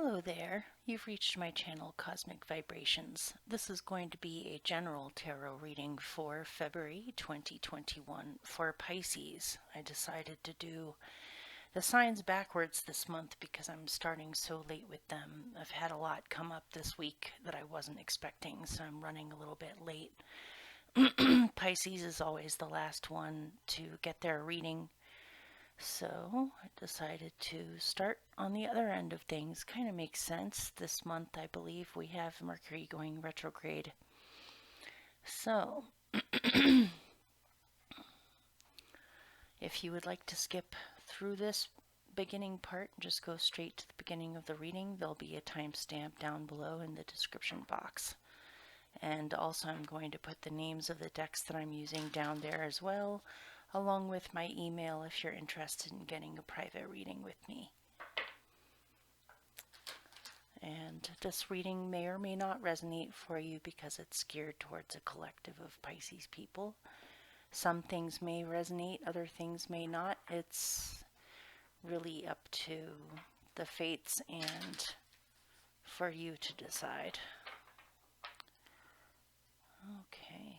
Hello there, you've reached my channel Cosmic Vibrations. This is going to be a general tarot reading for February 2021 for Pisces. I decided to do the signs backwards this month because I'm starting so late with them. I've had a lot come up this week that I wasn't expecting, so I'm running a little bit late. Pisces is always the last one to get their reading. So I decided to start on the other end of things. Kind of makes sense. This month, I believe, we have Mercury going retrograde. So if you would like to skip through this beginning part, just go straight to the beginning of the reading. There'll be a timestamp down below in the description box. And also I'm going to put the names of the decks that I'm using down there as well, along with my email if you're interested in getting a private reading with me. And this reading may or may not resonate for you because it's geared towards a collective of Pisces people. Some things may resonate, other things may not. It's really up to the fates and for you to decide. Okay.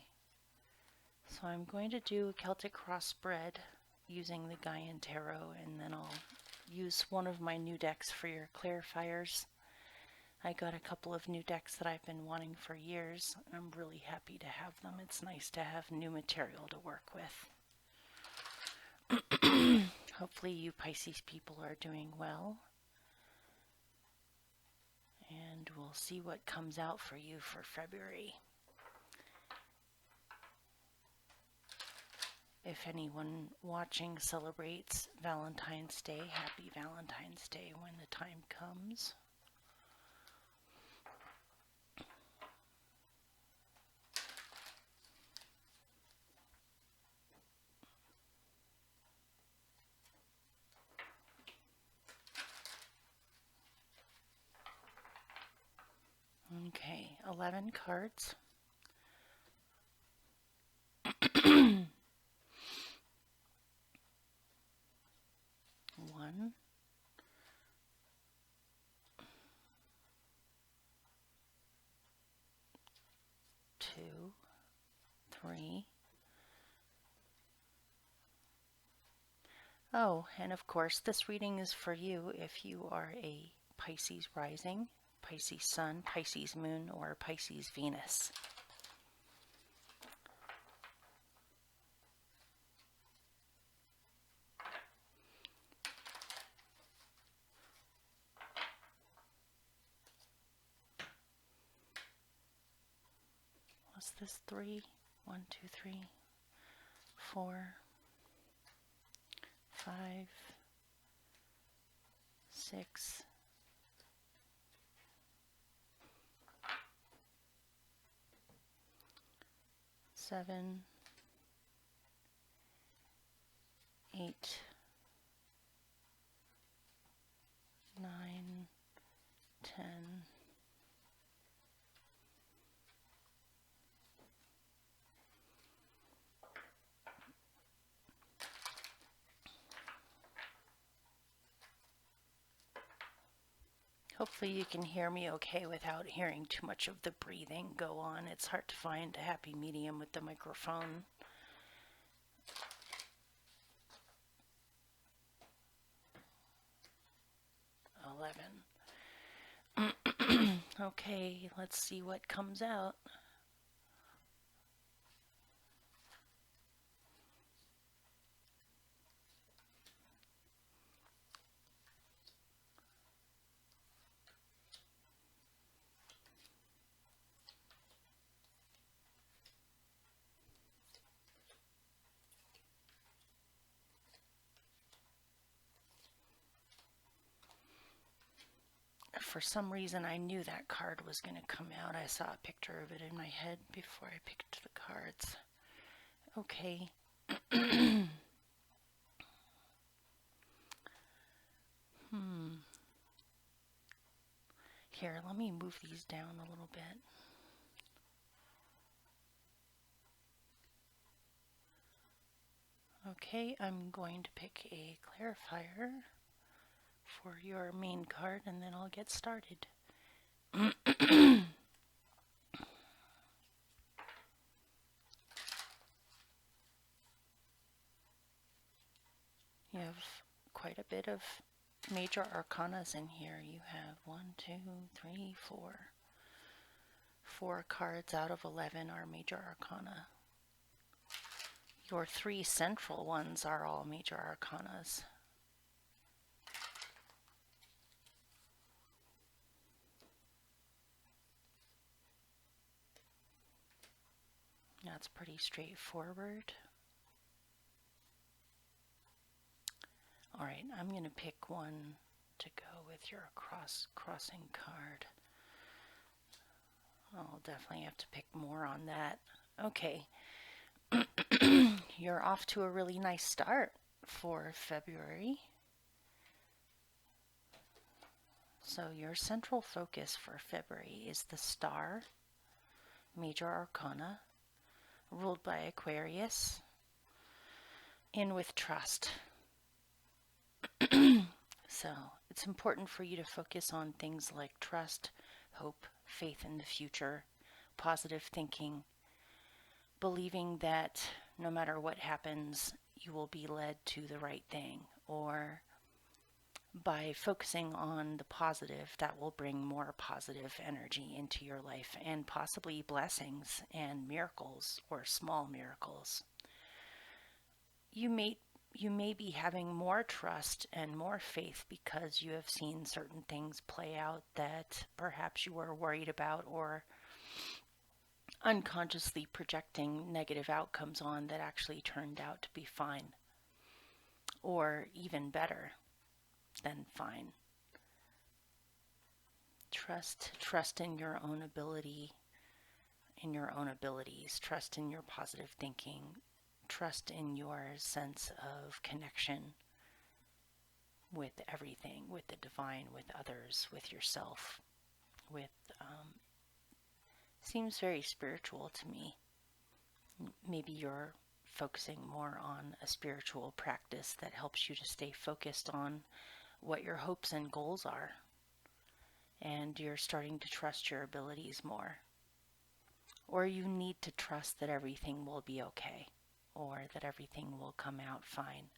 So I'm going to do a Celtic cross spread using the Gaian Tarot, and then I'll use one of my new decks for your clarifiers. I got a couple of new decks that I've been wanting for years. I'm really happy to have them. It's nice to have new material to work with. Hopefully you Pisces people are doing well. And we'll see what comes out for you for February. If anyone watching celebrates Valentine's Day, happy Valentine's Day when the time comes. Okay, 11 cards. One, two, three. Oh, and of course, this reading is for you if you are a Pisces rising, Pisces sun, Pisces moon, or Pisces Venus. Was this 3? 1, 2, 3, 4, 5, 6, 7, 8, 9, 10. Hopefully you can hear me okay without hearing too much of the breathing go on. It's hard to find a happy medium with the microphone. Okay, let's see what comes out. For some reason, I knew that card was going to come out. I saw a picture of it in my head before I picked the cards. Okay. Here, let me move these down a little bit. Okay, I'm going to pick a clarifier for your main card, and then I'll get started. You have quite a bit of major arcanas in here. You have 1, 2, 3, 4. 4 cards out of 11 are major arcana. Your 3 central ones are all major arcanas. That's pretty straightforward. All right, I'm going to pick one to go with your crossing card. I'll definitely have to pick more on that. Okay. You're off to a really nice start for February. So your central focus for February is the Star, Major Arcana, ruled by Aquarius, in with trust. So it's important for you to focus on things like trust, hope, faith in the future, positive thinking, believing that no matter what happens, you will be led to the right thing, or by focusing on the positive, that will bring more positive energy into your life and possibly blessings and miracles or small miracles. You may be having more trust and more faith because you have seen certain things play out that perhaps you were worried about, or unconsciously projecting negative outcomes on that actually turned out to be fine, or even better than fine. Trust in your own ability, in your own abilities, trust in your positive thinking, trust in your sense of connection with everything, with the divine, with others, with yourself, with seems very spiritual to me. Maybe you're focusing more on a spiritual practice that helps you to stay focused on what your hopes and goals are, and you're starting to trust your abilities more. Or you need to trust that everything will be okay, or that everything will come out fine.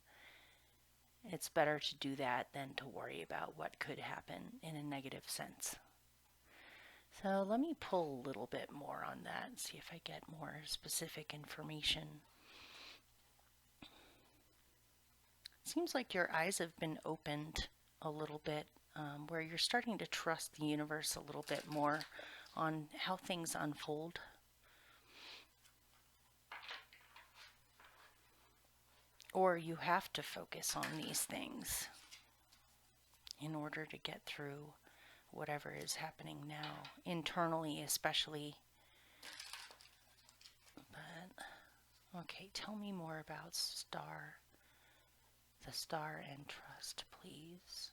It's better to do that than to worry about what could happen in a negative sense. So let me pull a little bit more on that and see if I get more specific information. It seems like your eyes have been opened a little bit, where you're starting to trust the universe a little bit more on how things unfold. Or you have to focus on these things in order to get through whatever is happening now, internally especially. But, okay, tell me more about the star and trust, please.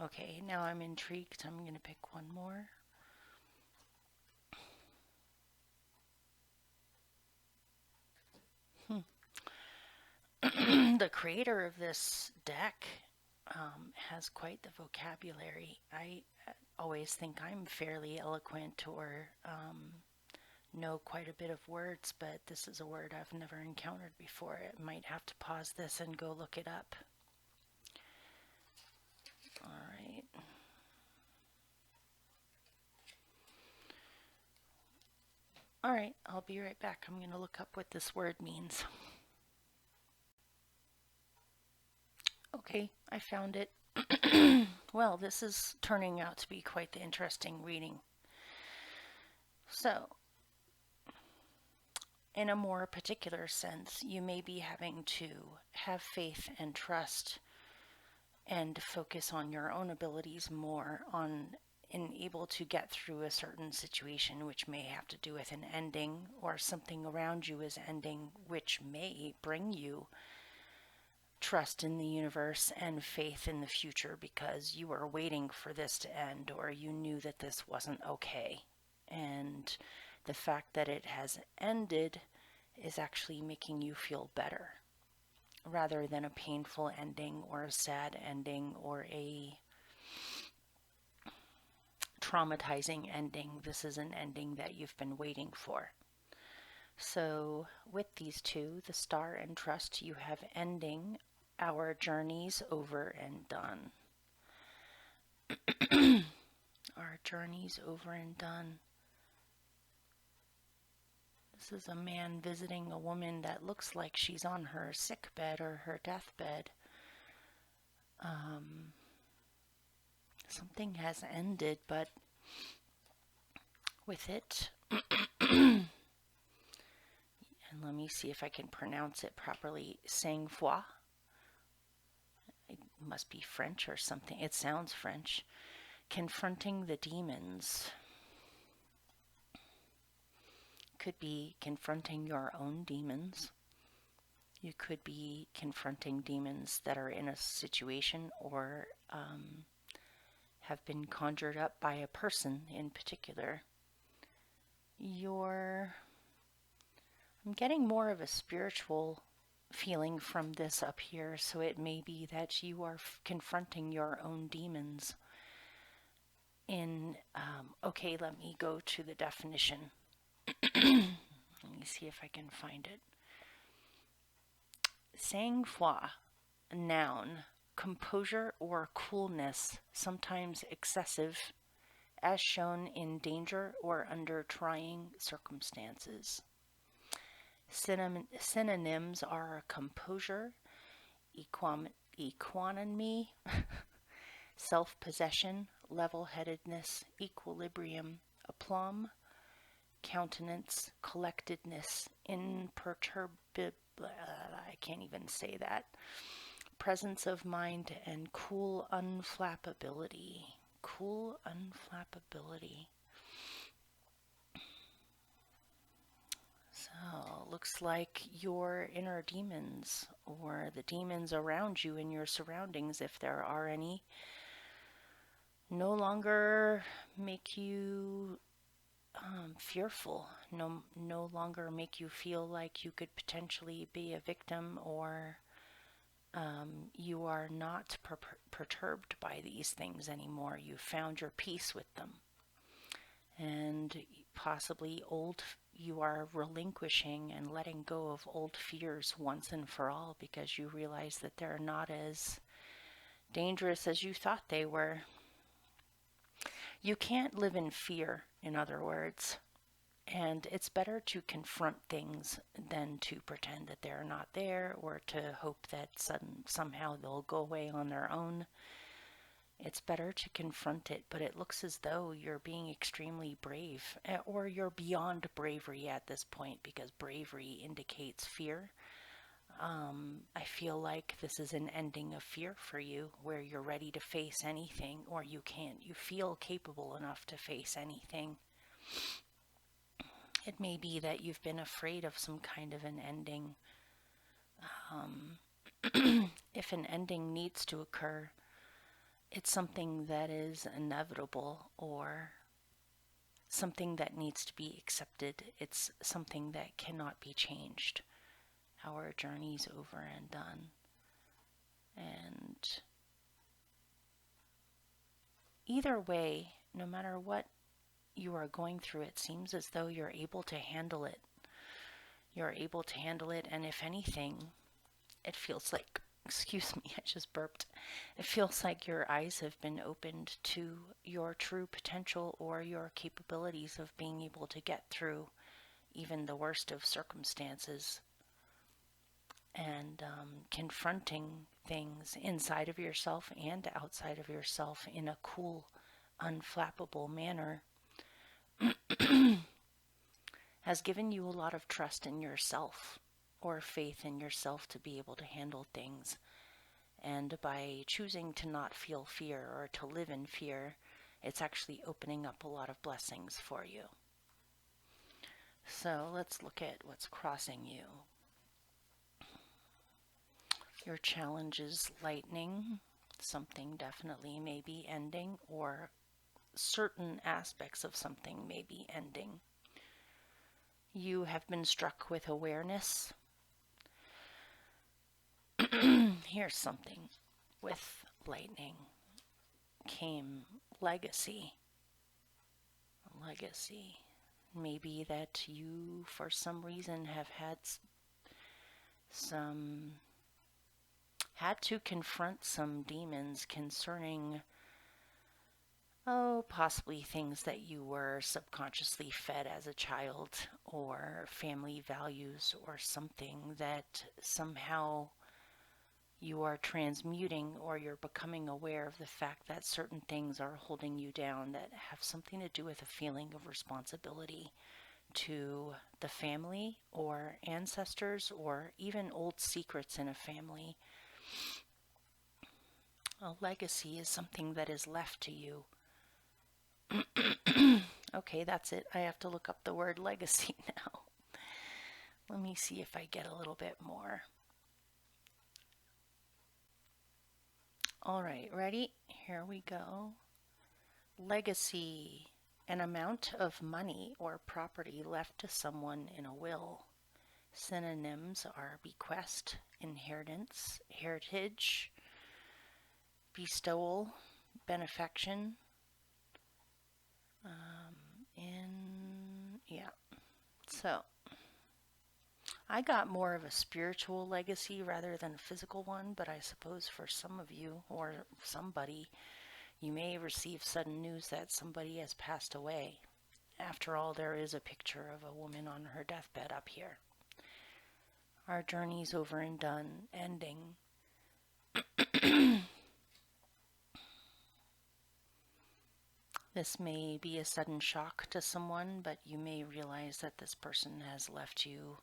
Okay, now I'm intrigued. I'm going to pick one more. The creator of this deck has quite the vocabulary. I always think I'm fairly eloquent or know quite a bit of words, but this is a word I've never encountered before. I might have to pause this and go look it up. All right. All right, I'll be right back. I'm going to look up what this word means. Okay, I found it. Well, this is turning out to be quite the interesting reading. So, in a more particular sense, you may be having to have faith and trust and focus on your own abilities more, on and able to get through a certain situation, which may have to do with an ending, or something around you is ending, which may bring you trust in the universe and faith in the future because you were waiting for this to end, or you knew that this wasn't okay. And the fact that it has ended is actually making you feel better rather than a painful ending or a sad ending or a traumatizing ending. This is an ending that you've been waiting for. So with these two, the star and trust, you have ending, our journeys over and done. Our journeys over and done. This is a man visiting a woman that looks like she's on her sick bed or her deathbed. Something has ended, but with it, and let me see if I can pronounce it properly, Sangfroid. It must be French or something. It sounds French. Confronting the demons. Could be confronting your own demons. You could be confronting demons that are in a situation or have been conjured up by a person in particular. I'm getting more of a spiritual feeling from this up here, so it may be that you are confronting your own demons in, okay, let me go to the definition. Let me see if I can find it. Sang-froid, noun, composure or coolness, sometimes excessive, as shown in danger or under trying circumstances. Synonyms are composure, equanimity, self-possession, level-headedness, equilibrium, aplomb, countenance, collectedness, imperturbability, I can't even say that, presence of mind, and cool unflappability. Cool unflappability. So, looks like your inner demons, or the demons around you in your surroundings, if there are any, no longer make you fearful, no longer make you feel like you could potentially be a victim, or you are not perturbed by these things anymore. You found your peace with them. And possibly you are relinquishing and letting go of old fears once and for all, because you realize that they're not as dangerous as you thought they were. You can't live in fear, in other words. And it's better to confront things than to pretend that they're not there, or to hope that somehow they'll go away on their own. It's better to confront it, but it looks as though you're being extremely brave, or you're beyond bravery at this point, because bravery indicates fear. I feel like this is an ending of fear for you, where you're ready to face anything, or you feel capable enough to face anything. It may be that you've been afraid of some kind of an ending. If an ending needs to occur, it's something that is inevitable, or something that needs to be accepted. It's something that cannot be changed. Our journey's over and done. And either way, no matter what you are going through, it seems as though you're able to handle it. You're able to handle it, and if anything, it feels like, excuse me, I just burped. It feels like your eyes have been opened to your true potential, or your capabilities of being able to get through even the worst of circumstances, and confronting things inside of yourself and outside of yourself in a cool, unflappable manner has given you a lot of trust in yourself, or faith in yourself, to be able to handle things. And by choosing to not feel fear, or to live in fear, it's actually opening up a lot of blessings for you. So let's look at what's crossing you. Your challenge is lightning. Something definitely may be ending, or certain aspects of something may be ending. You have been struck with awareness. Here's something. With lightning came legacy. Legacy. Maybe that you, for some reason, have had to confront some demons concerning, possibly things that you were subconsciously fed as a child, or family values, or something that somehow you are transmuting, or you're becoming aware of the fact that certain things are holding you down that have something to do with a feeling of responsibility to the family or ancestors, or even old secrets in a family. A legacy is something that is left to you. Okay, that's it. I have to look up the word legacy now. Let me see if I get a little bit more. All right, ready? Here we go. Legacy, an amount of money or property left to someone in a will. Synonyms are bequest, inheritance, heritage, bestowal, benefaction, So I got more of a spiritual legacy rather than a physical one, but I suppose for some of you or somebody, you may receive sudden news that somebody has passed away. After all, there is a picture of a woman on her deathbed up here. Our journey's over and done, ending. This may be a sudden shock to someone, but you may realize that this person has left you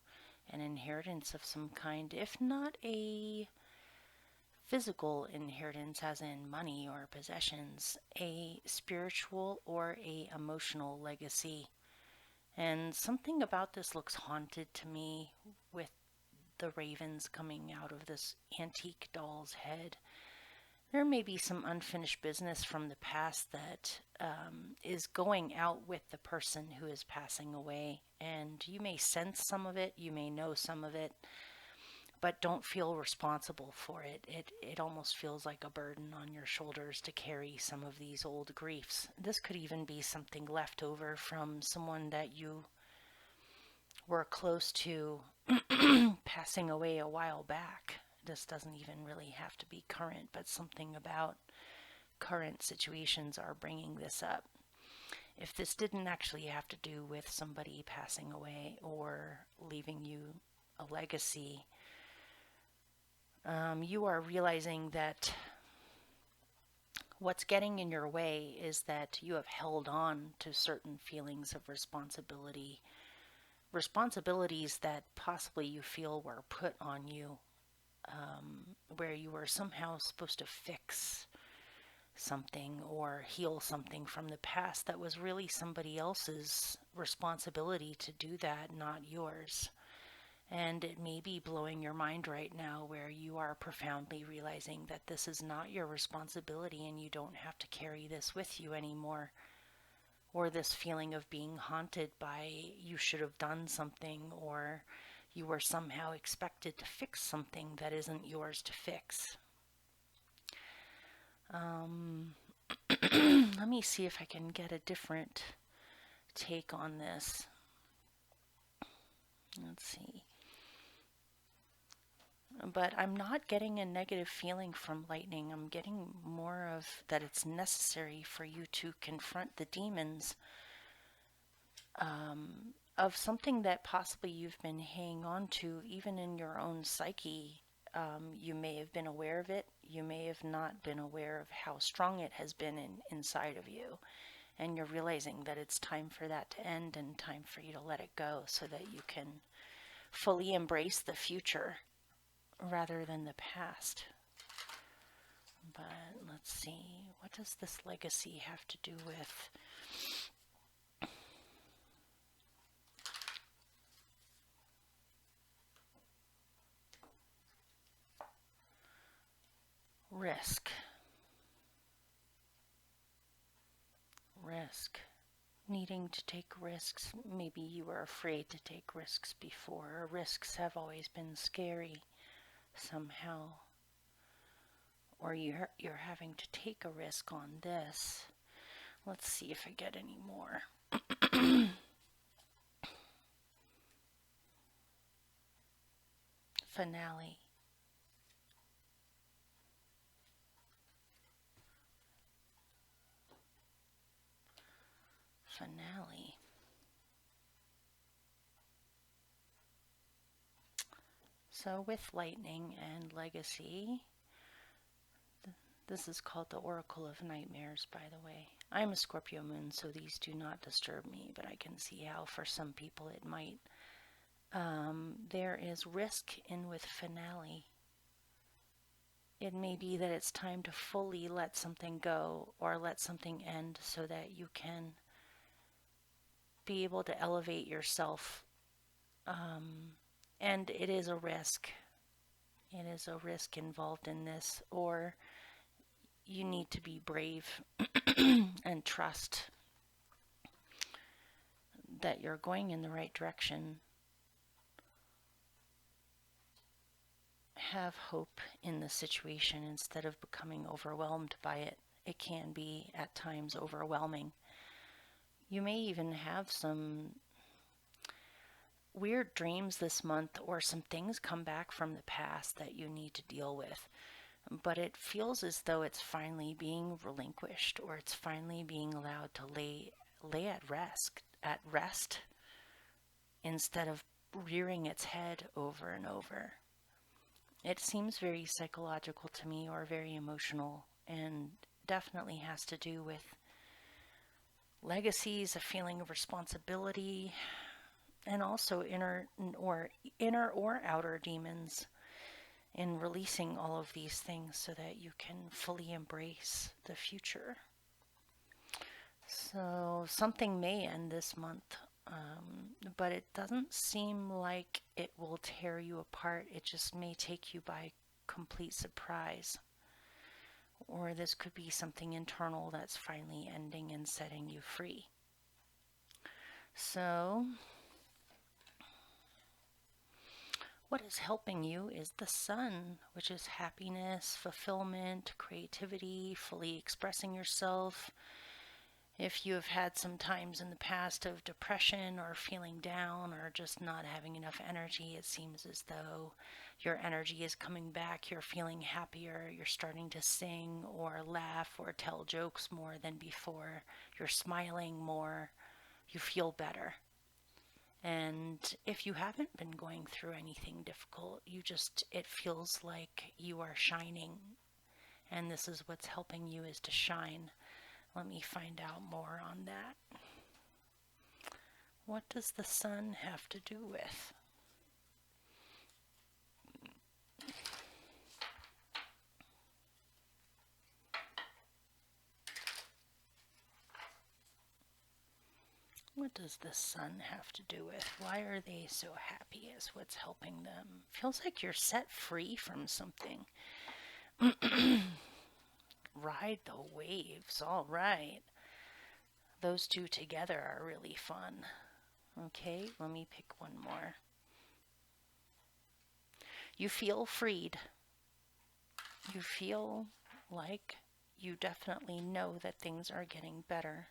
an inheritance of some kind, if not a physical inheritance as in money or possessions, a spiritual or a emotional legacy. And something about this looks haunted to me, with the ravens coming out of this antique doll's head. There may be some unfinished business from the past that is going out with the person who is passing away, and you may sense some of it, you may know some of it, but don't feel responsible for it. It almost feels like a burden on your shoulders to carry some of these old griefs. This could even be something left over from someone that you were close to passing away a while back. This doesn't even really have to be current, but something about current situations are bringing this up. If this didn't actually have to do with somebody passing away or leaving you a legacy, you are realizing that what's getting in your way is that you have held on to certain feelings of responsibility, responsibilities that possibly you feel were put on you, where you were somehow supposed to fix something or heal something from the past that was really somebody else's responsibility to do that, not yours. And it may be blowing your mind right now, where you are profoundly realizing that this is not your responsibility and you don't have to carry this with you anymore. Or this feeling of being haunted by you should have done something, or you were somehow expected to fix something that isn't yours to fix. Let me see if I can get a different take on this. Let's see. But I'm not getting a negative feeling from lightning. I'm getting more of that it's necessary for you to confront the demons of something that possibly you've been hanging on to, even in your own psyche. You may have been aware of it. You may have not been aware of how strong it has been inside of you. And you're realizing that it's time for that to end and time for you to let it go, so that you can fully embrace the future rather than the past. But let's see, what does this legacy have to do with? risk. Risk. Needing to take risks. Maybe you were afraid to take risks before. Risks have always been scary somehow. Or you're having to take a risk on this. Let's see if I get any more. Finale. Finale. So with lightning and legacy, this is called the Oracle of Nightmares, by the way. I'm a Scorpio moon, so these do not disturb me, but I can see how for some people it might. There is risk in with finale. It may be that it's time to fully let something go or let something end so that you can be able to elevate yourself. And it is a risk. It is a risk involved in this, or you need to be brave and trust that you're going in the right direction. Have hope in the situation instead of becoming overwhelmed by it. It can be at times overwhelming. You may even have some weird dreams this month, or some things come back from the past that you need to deal with. But it feels as though it's finally being relinquished, or it's finally being allowed to lay at rest instead of rearing its head over and over. It seems very psychological to me, or very emotional, and definitely has to do with legacies, a feeling of responsibility, and also inner or outer demons in releasing all of these things so that you can fully embrace the future. So something may end this month, but it doesn't seem like it will tear you apart. It just may take you by complete surprise. Or this could be something internal that's finally ending and setting you free. So what is helping you is the sun, which is happiness, fulfillment, creativity, fully expressing yourself. If you have had some times in the past of depression or feeling down or just not having enough energy, it seems as though your energy is coming back. You're feeling happier. You're starting to sing or laugh or tell jokes more than before. You're smiling more. You feel better. And if you haven't been going through anything difficult, it feels like you are shining. And this is what's helping you, is to shine. Let me find out more on that. What does the sun have to do with? What does the sun have to do with? Why are they so happy is what's helping them. Feels like you're set free from something. Ride the waves. All right. Those two together are really fun. Okay, let me pick one more. You feel freed. You feel like you definitely know that things are getting better,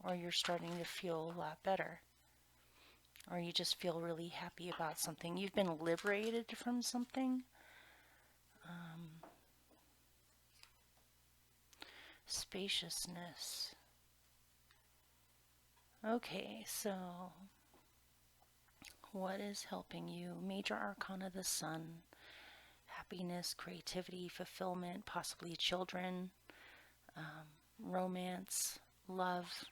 or you're starting to feel a lot better, or you just feel really happy about something. You've been liberated from something. Spaciousness. Okay, so what is helping you? Major Arcana, the sun. Happiness, creativity, fulfillment, possibly children, romance, love,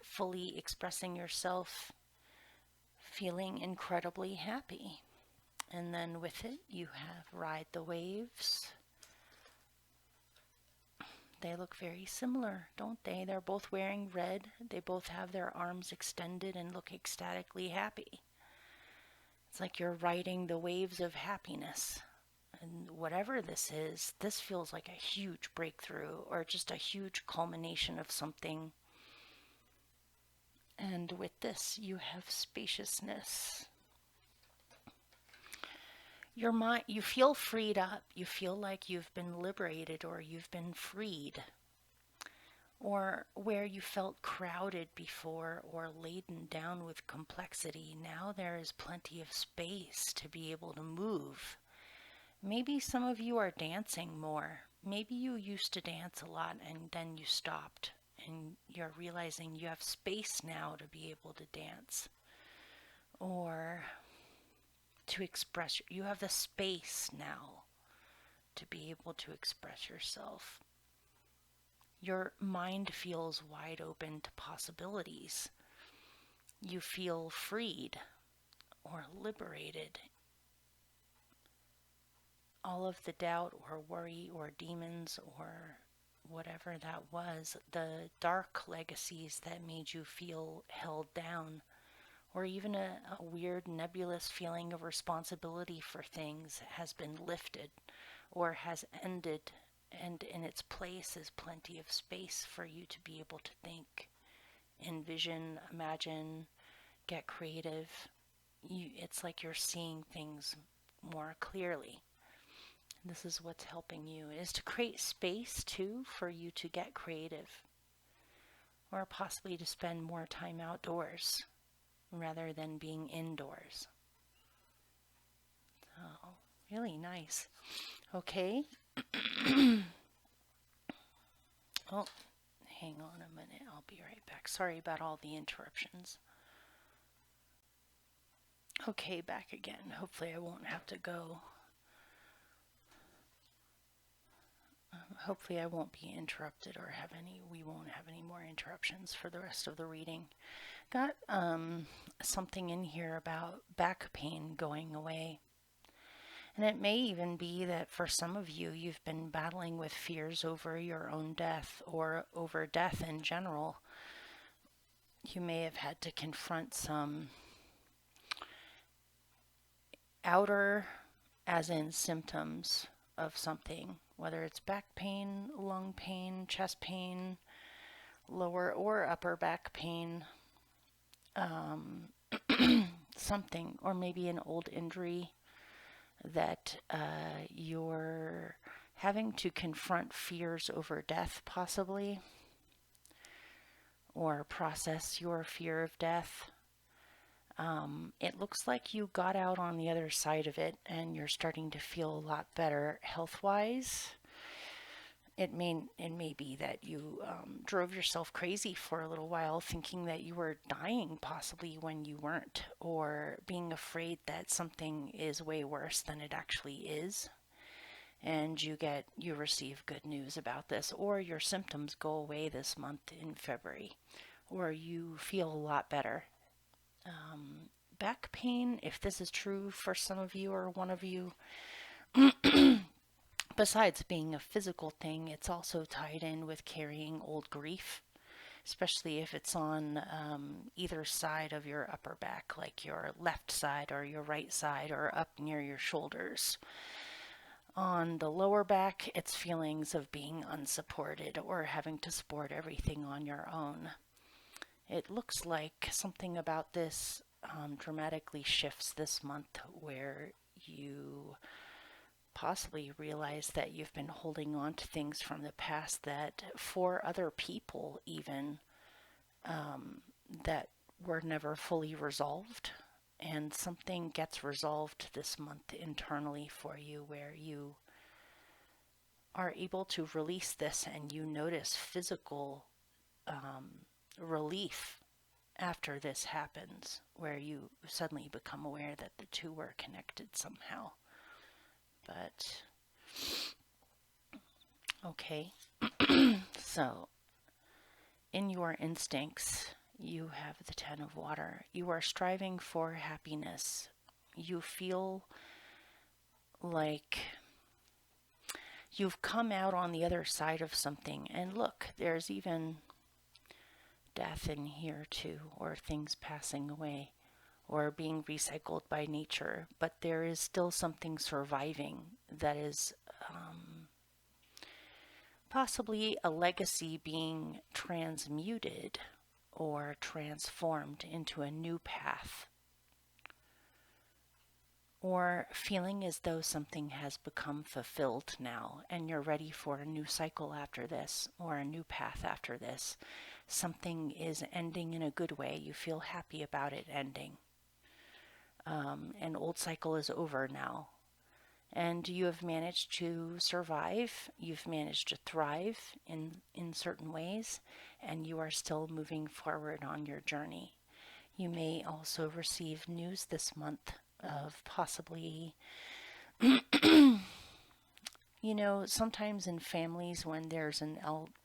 fully expressing yourself, feeling incredibly happy. And then with it, you have Ride the Waves. They look very similar, don't they? They're both wearing red. They both have their arms extended and look ecstatically happy. It's like you're riding the waves of happiness. And whatever this is, this feels like a huge breakthrough or just a huge culmination of something. And with this, you have spaciousness. Your mind, you feel freed up. You feel like you've been liberated or you've been freed. Or where you felt crowded before or laden down with complexity, now there is plenty of space to be able to move. Maybe some of you are dancing more. Maybe you used to dance a lot and then you stopped and you're realizing you have space now to be able to dance or to express. You have the space now to be able to express yourself. Your mind feels wide open to possibilities. You feel freed or liberated. All of the doubt or worry or demons or whatever that was, the dark legacies that made you feel held down, or even a weird nebulous feeling of responsibility for things has been lifted or has ended, and in its place is plenty of space for you to be able to think, envision, imagine, get creative. It's like you're seeing things more clearly. This is what's helping you, is to create space too for you to get creative, or possibly to spend more time outdoors rather than being indoors. Oh, really nice. Okay. Oh, hang on a minute. I'll be right back. Sorry about all the interruptions. Okay, back again. Hopefully I won't have to go. Hopefully I won't be interrupted or we won't have any more interruptions for the rest of the reading. Got something in here about back pain going away. And it may even be that for some of you, you've been battling with fears over your own death or over death in general. You may have had to confront some outer, as in symptoms of something, whether it's back pain, lung pain, chest pain, lower or upper back pain, something, or maybe an old injury that you're having to confront fears over death, possibly, or process your fear of death. It looks like you got out on the other side of it and you're starting to feel a lot better health-wise. It may be that you drove yourself crazy for a little while thinking that you were dying possibly when you weren't, or being afraid that something is way worse than it actually is. And you receive good news about this, or your symptoms go away this month in February, or you feel a lot better. Back pain, if this is true for some of you or one of you, besides being a physical thing, it's also tied in with carrying old grief, especially if it's on either side of your upper back, like your left side or your right side or up near your shoulders. On the lower back, it's feelings of being unsupported or having to support everything on your own. It looks like something about this dramatically shifts this month, where you possibly realize that you've been holding on to things from the past that for other people even that were never fully resolved, and something gets resolved this month internally for you where you are able to release this and you notice physical relief after this happens, where you suddenly become aware that the two were connected somehow. But okay. So in your instincts, you have the 10 of water. You are striving for happiness. You feel like you've come out on the other side of something. And look, there's even death in here too, or things passing away or being recycled by nature, but there is still something surviving that is possibly a legacy being transmuted or transformed into a new path, or feeling as though something has become fulfilled now and you're ready for a new cycle after this or a new path after this. Something is ending in a good way. You feel happy about it ending. An old cycle is over now. And you have managed to survive. You've managed to thrive in certain ways, and you are still moving forward on your journey. You may also receive news this month of possibly, sometimes in families when there's an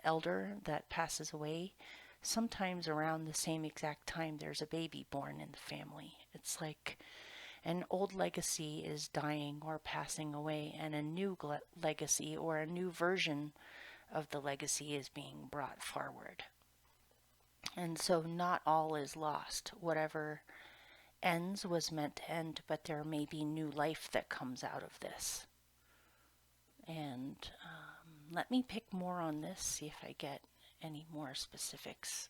elder that passes away, sometimes around the same exact time there's a baby born in the family. It's like an old legacy is dying or passing away, and a new legacy or a new version of the legacy is being brought forward. And so not all is lost. Whatever ends was meant to end, but there may be new life that comes out of this. And let me pick more on this, see if I get any more specifics.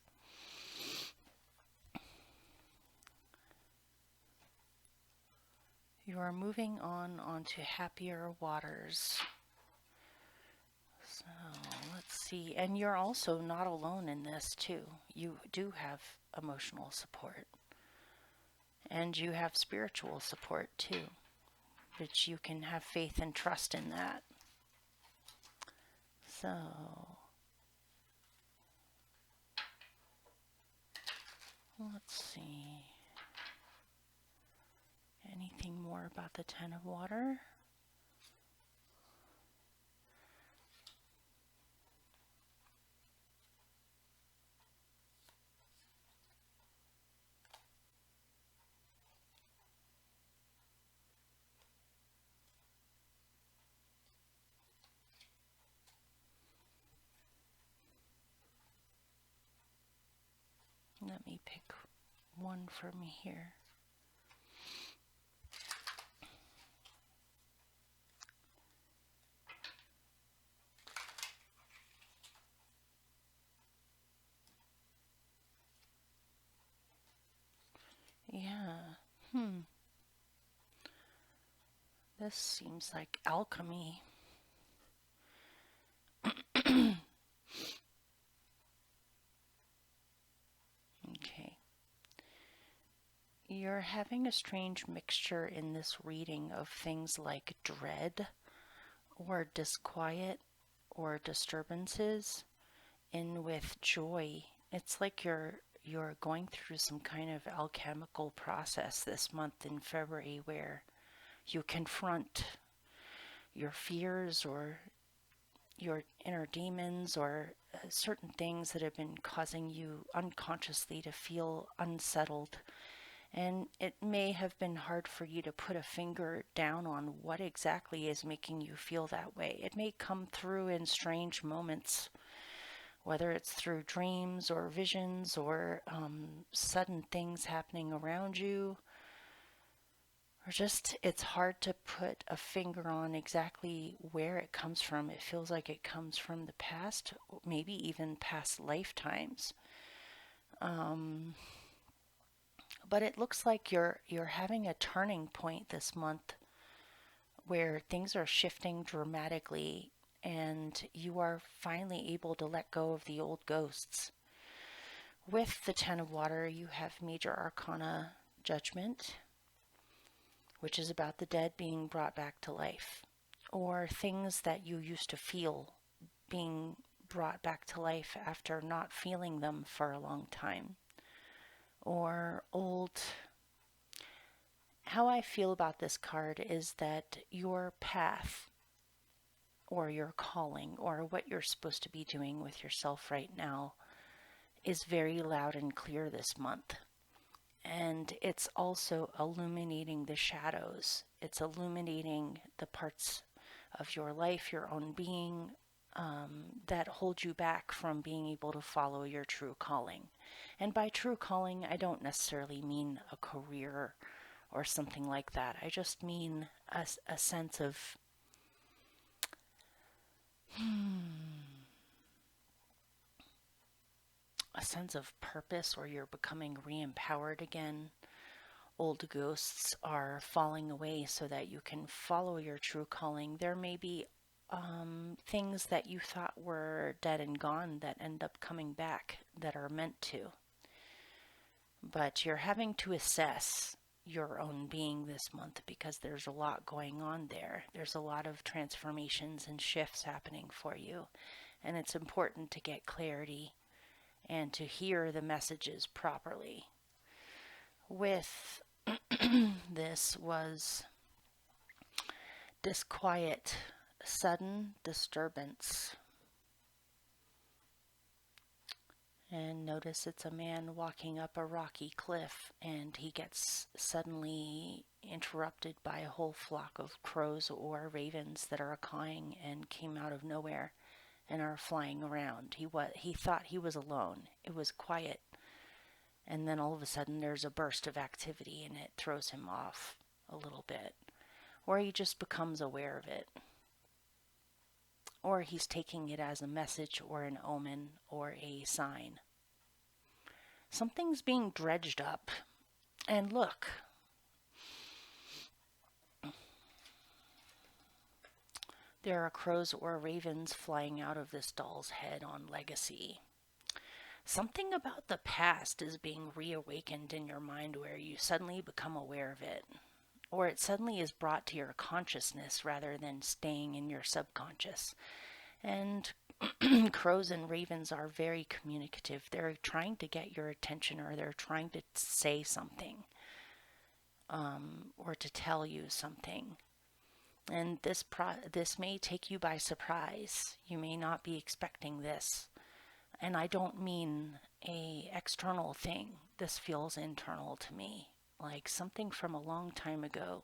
You are moving on onto happier waters. So let's see. And you're also not alone in this too. You do have emotional support. And you have spiritual support too. But you can have faith and trust in that. So let's see. Anything more about the Ten of Water? Let me pick one from here. Yeah. This seems like alchemy. Okay. You're having a strange mixture in this reading of things like dread or disquiet or disturbances in with joy. It's like you're going through some kind of alchemical process this month in February where you confront your fears or your inner demons or certain things that have been causing you unconsciously to feel unsettled. And it may have been hard for you to put a finger down on what exactly is making you feel that way. It may come through in strange moments, whether it's through dreams or visions or sudden things happening around you, or just it's hard to put a finger on exactly where it comes from. It feels like it comes from the past, maybe even past lifetimes. But it looks like you're having a turning point this month where things are shifting dramatically and you are finally able to let go of the old ghosts. With the Ten of Water, you have Major Arcana Judgment, which is about the dead being brought back to life, or things that you used to feel being brought back to life after not feeling them for a long time, or old. How I feel about this card is that your path or your calling or what you're supposed to be doing with yourself right now is very loud and clear this month. And it's also illuminating the shadows. It's illuminating the parts of your life, your own being, that hold you back from being able to follow your true calling. And by true calling, I don't necessarily mean a career or something like that. I just mean a sense of A sense of purpose, or you're becoming re-empowered again. Old ghosts are falling away so that you can follow your true calling. There may be things that you thought were dead and gone that end up coming back that are meant to. But you're having to assess your own being this month because there's a lot going on there. There's a lot of transformations and shifts happening for you. And it's important to get clarity and to hear the messages properly. With this was disquiet, sudden disturbance. And notice it's a man walking up a rocky cliff, and he gets suddenly interrupted by a whole flock of crows or ravens that are cawing and came out of nowhere and are flying around. He thought he was alone. It was quiet. And then all of a sudden there's a burst of activity and it throws him off a little bit. Or he just becomes aware of it. Or he's taking it as a message or an omen or a sign. Something's being dredged up. And look, there are crows or ravens flying out of this doll's head on legacy. Something about the past is being reawakened in your mind where you suddenly become aware of it. Or it suddenly is brought to your consciousness rather than staying in your subconscious. And crows and ravens are very communicative. They're trying to get your attention, or they're trying to say something, or to tell you something. And this may take you by surprise. You may not be expecting this. And I don't mean an external thing. This feels internal to me. Like something from a long time ago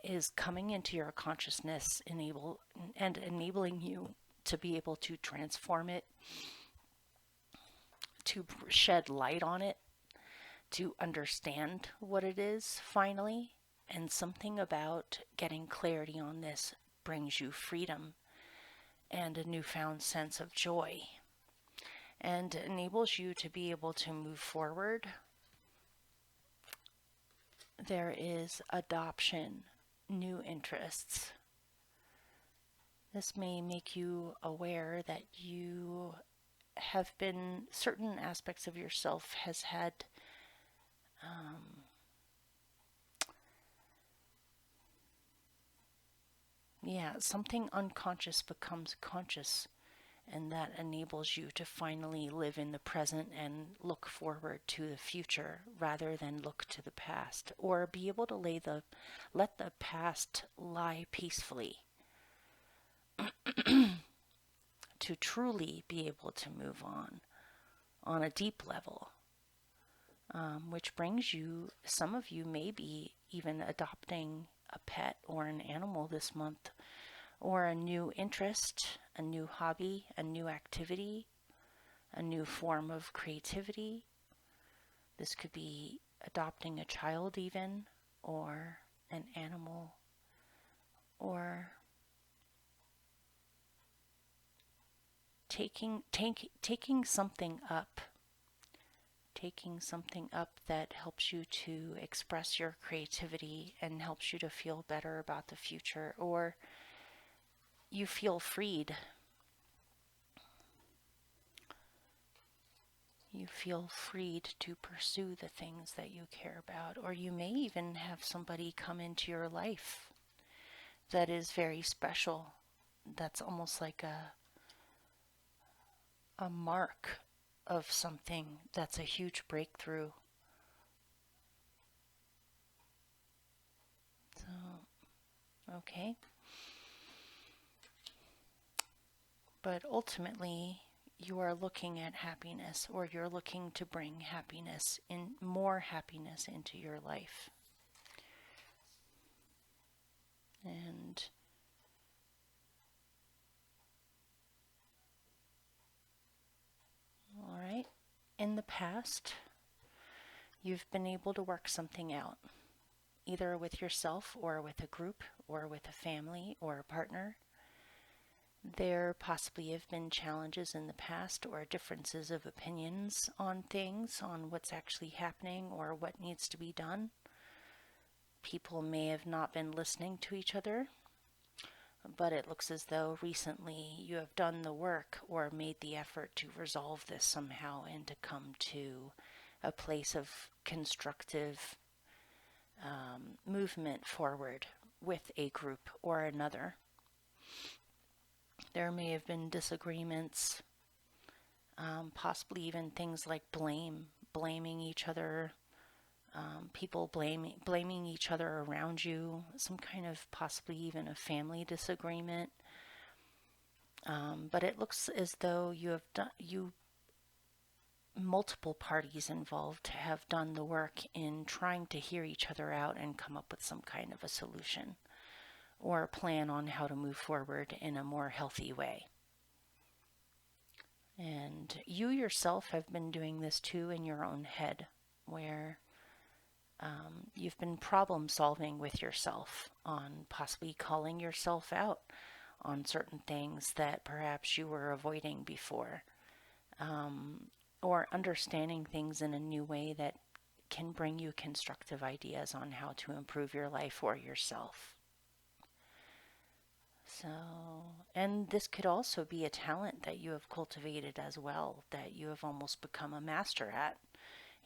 is coming into your consciousness enabling you to be able to transform it, to shed light on it, to understand what it is finally. And something about getting clarity on this brings you freedom and a newfound sense of joy, and enables you to be able to move forward. There is adoption, new interests. This may make you aware that you have been, certain aspects of yourself has had something unconscious becomes conscious, and that enables you to finally live in the present and look forward to the future rather than look to the past, or be able to let the past lie peacefully to truly be able to move on a deep level, which brings you, some of you may be even adopting a pet or an animal this month, or a new interest, a new hobby, a new activity, a new form of creativity. This could be adopting a child even, or an animal, or taking something up. Taking something up that helps you to express your creativity and helps you to feel better about the future, or you feel freed. You feel freed to pursue the things that you care about, or you may even have somebody come into your life that is very special. That's almost like a mark of something that's a huge breakthrough. So, okay. But ultimately, you are looking at happiness, or you're looking to bring happiness, more happiness into your life. And all right, in the past, you've been able to work something out, either with yourself or with a group or with a family or a partner. There possibly have been challenges in the past or differences of opinions on things, on what's actually happening or what needs to be done. People may have not been listening to each other, but it looks as though recently you have done the work or made the effort to resolve this somehow and to come to a place of constructive movement forward with a group or another. There may have been disagreements, possibly even things like blaming each other, people blaming each other around you, some kind of possibly even a family disagreement. But it looks as though multiple parties involved have done the work in trying to hear each other out and come up with some kind of a solution or a plan on how to move forward in a more healthy way. And you yourself have been doing this too in your own head, where you've been problem solving with yourself on possibly calling yourself out on certain things that perhaps you were avoiding before, or understanding things in a new way that can bring you constructive ideas on how to improve your life or yourself. So, and this could also be a talent that you have cultivated as well, that you have almost become a master at,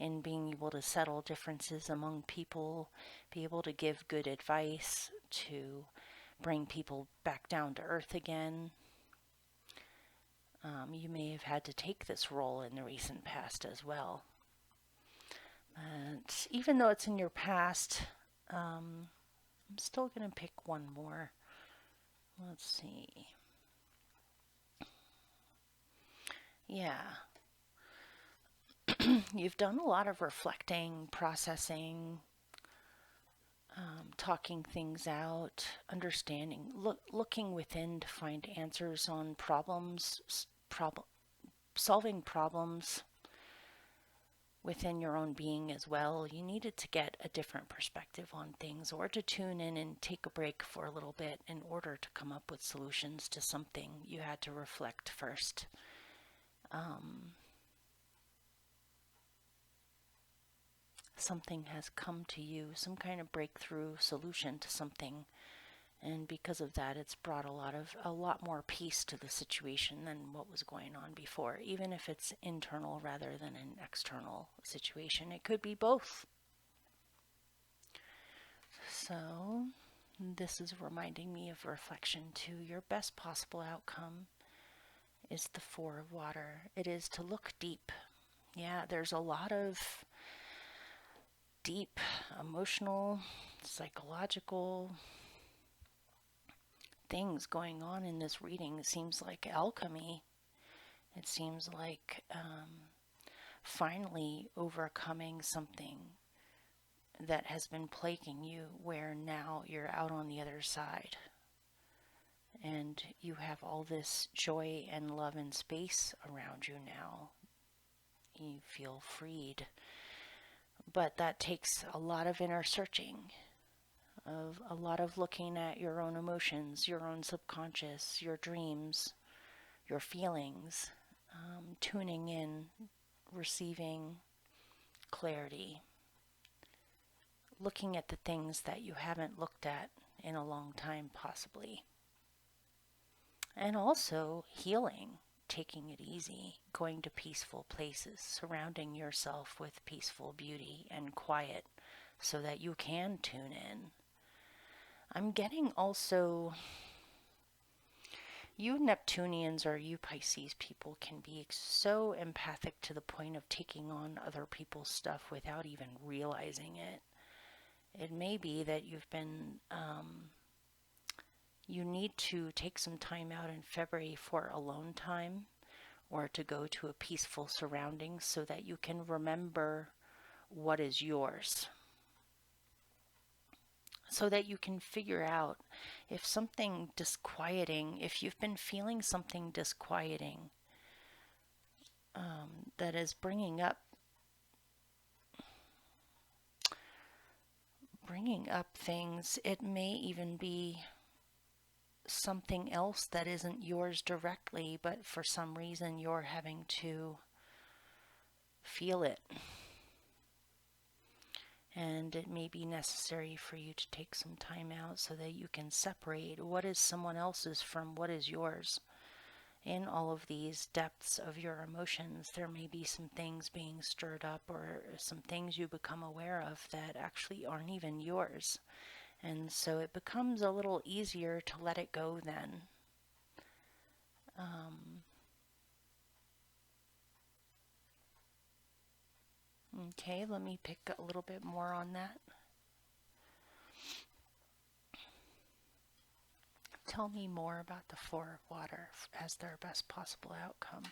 in being able to settle differences among people, be able to give good advice, to bring people back down to earth again. You may have had to take this role in the recent past as well. But even though it's in your past, I'm still going to pick one more. Let's see. Yeah. You've done a lot of reflecting, processing, talking things out, understanding, looking within to find answers on problems, solving problems within your own being as well. You needed to get a different perspective on things, or to tune in and take a break for a little bit in order to come up with solutions to something. You had to reflect first. Something has come to you, some kind of breakthrough solution to something, and because of that, it's brought a lot more peace to the situation than what was going on before. Even if it's internal rather than an external situation, it could be both. So this is reminding me of reflection too. Your best possible outcome is the Four of Water. It is to look deep. Yeah, there's a lot of deep emotional, psychological things going on in this reading. It seems like alchemy. It seems like finally overcoming something that has been plaguing you, where now you're out on the other side and you have all this joy and love and space around you now. You feel freed. But that takes a lot of inner searching, of a lot of looking at your own emotions, your own subconscious, your dreams, your feelings, tuning in, receiving clarity, looking at the things that you haven't looked at in a long time possibly. And also healing, taking it easy, going to peaceful places, surrounding yourself with peaceful beauty and quiet so that you can tune in. I'm getting also, you Neptunians or you Pisces people can be so empathic to the point of taking on other people's stuff without even realizing it. It may be that you've been, you need to take some time out in February for alone time, or to go to a peaceful surrounding so that you can remember what is yours. So that you can figure out if something disquieting, if you've been feeling something disquieting that is bringing up things, it may even be something else that isn't yours directly, but for some reason you're having to feel it. And it may be necessary for you to take some time out so that you can separate what is someone else's from what is yours. In all of these depths of your emotions, there may be some things being stirred up or some things you become aware of that actually aren't even yours. And so it becomes a little easier to let it go then. Okay, let me pick a little bit more on that. Tell me more about the Four of Water as their best possible outcome.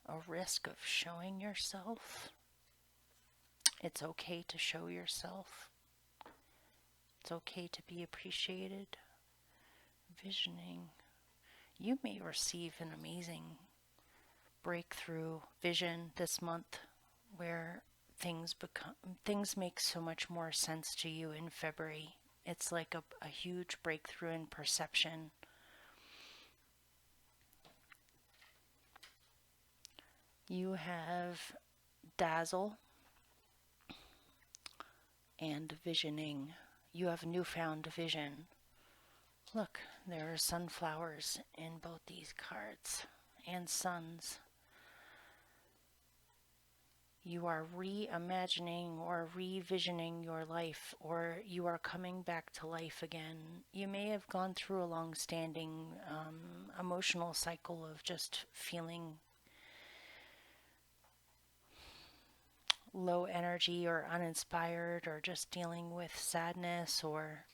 A risk of showing yourself. It's okay to show yourself. It's okay to be appreciated. Visioning. You may receive an amazing breakthrough vision this month where things make so much more sense to you in February. It's like a huge breakthrough in perception. You have dazzle and visioning. You have newfound vision. Look, there are sunflowers in both these cards and suns. You are reimagining or revisioning your life, or you are coming back to life again. You may have gone through a long-standing emotional cycle of just feeling low energy or uninspired, or just dealing with sadness, or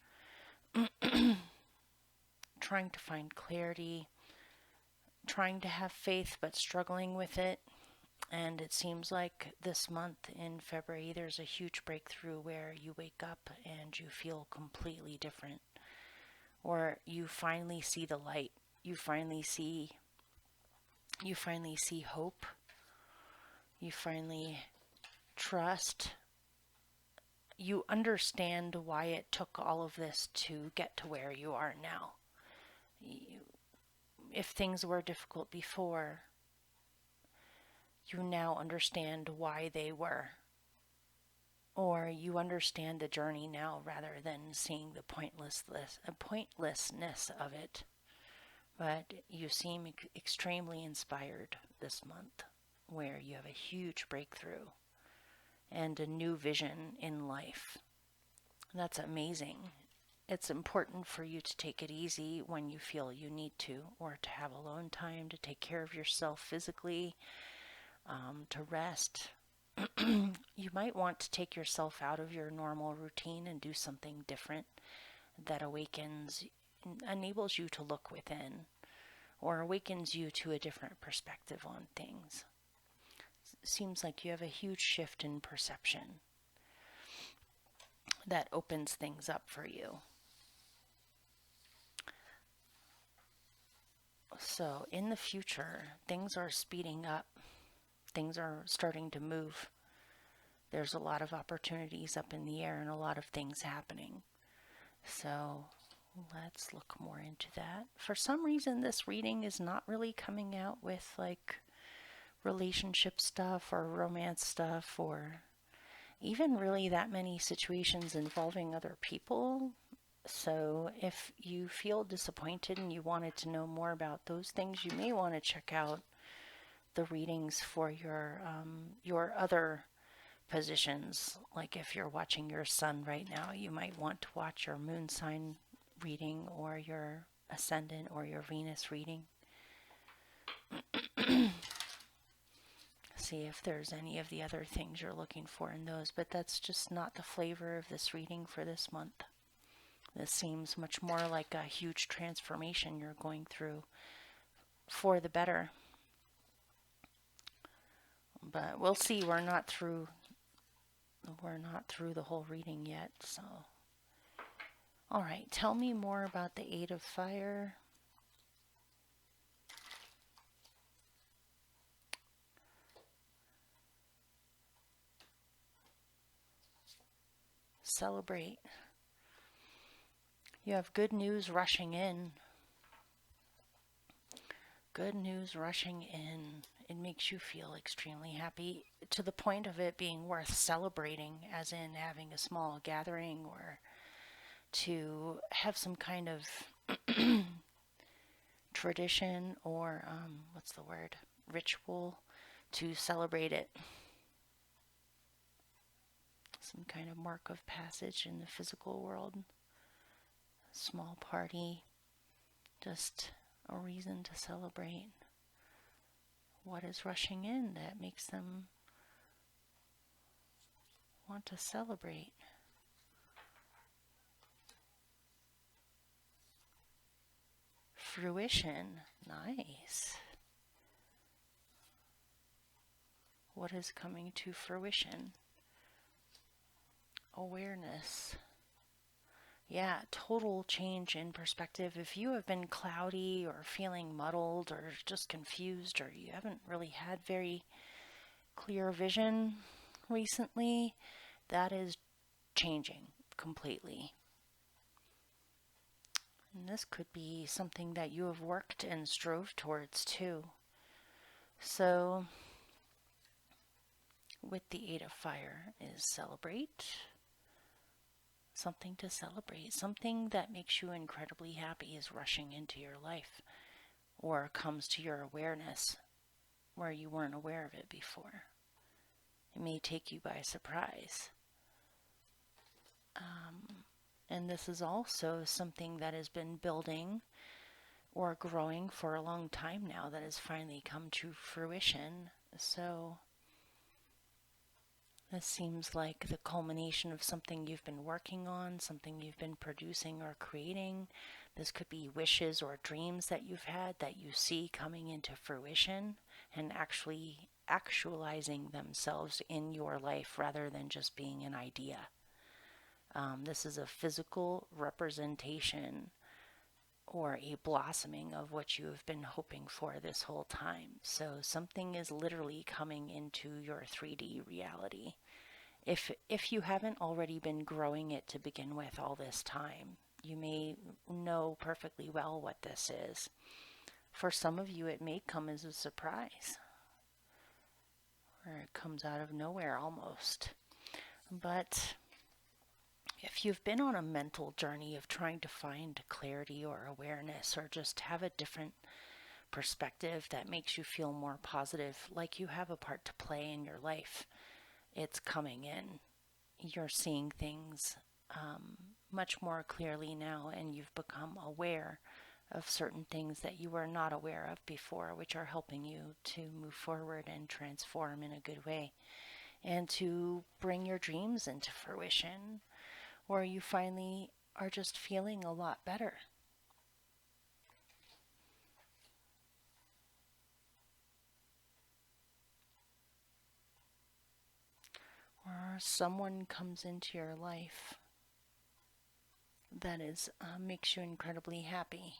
trying to find clarity, trying to have faith but struggling with it. And it seems like this month in February there's a huge breakthrough where you wake up and you feel completely different, or you finally see the light. You finally see hope. You finally trust. You understand why it took all of this to get to where you are now. If things were difficult before, you now understand why they were. Or you understand the journey now rather than seeing the pointlessness of it. But you seem extremely inspired this month, where you have a huge breakthrough and a new vision in life. That's amazing. It's important for you to take it easy when you feel you need to, or to have alone time, to take care of yourself physically, to rest. You might want to take yourself out of your normal routine and do something different that enables you to look within, or awakens you to a different perspective on things. It seems like you have a huge shift in perception that opens things up for you. So in the future, things are speeding up. Things are starting to move. There's a lot of opportunities up in the air and a lot of things happening. So let's look more into that. For some reason, this reading is not really coming out with like relationship stuff or romance stuff, or even really that many situations involving other people. So if you feel disappointed and you wanted to know more about those things, you may want to check out the readings for your other positions. Like if you're watching your sun right now, you might want to watch your moon sign reading, or your ascendant, or your Venus reading. See if there's any of the other things you're looking for in those, but that's just not the flavor of this reading for this month. This seems much more like a huge transformation you're going through for the better. But we'll see. We're not through the whole reading yet, so All right, tell me more about the Eight of Fire. Celebrate. You have good news rushing in. Good news rushing in. It makes you feel extremely happy to the point of it being worth celebrating, as in having a small gathering or to have some kind of tradition or, what's the word, ritual to celebrate it. Some kind of mark of passage in the physical world. Small party. Just a reason to celebrate. What is rushing in that makes them want to celebrate? Fruition. Nice. What is coming to fruition? Awareness. Yeah, total change in perspective. If you have been cloudy or feeling muddled or just confused, or you haven't really had very clear vision recently, that is changing completely. And this could be something that you have worked and strove towards too. So, with the Eight of Fire is celebrate. Something to celebrate. Something that makes you incredibly happy is rushing into your life or comes to your awareness where you weren't aware of it before. It may take you by surprise. And this is also something that has been building or growing for a long time now that has finally come to fruition. So this seems like the culmination of something you've been working on, something you've been producing or creating. This could be wishes or dreams that you've had that you see coming into fruition and actually actualizing themselves in your life rather than just being an idea. This is a physical representation or a blossoming of what you have been hoping for this whole time. So something is literally coming into your 3D reality. If you haven't already been growing it to begin with all this time, you may know perfectly well what this is. For some of you, it may come as a surprise, or it comes out of nowhere almost. But if you've been on a mental journey of trying to find clarity or awareness or just have a different perspective that makes you feel more positive, like you have a part to play in your life, it's coming in. You're seeing things much more clearly now, and you've become aware of certain things that you were not aware of before, which are helping you to move forward and transform in a good way and to bring your dreams into fruition, where you finally are just feeling a lot better. Or someone comes into your life that is makes you incredibly happy.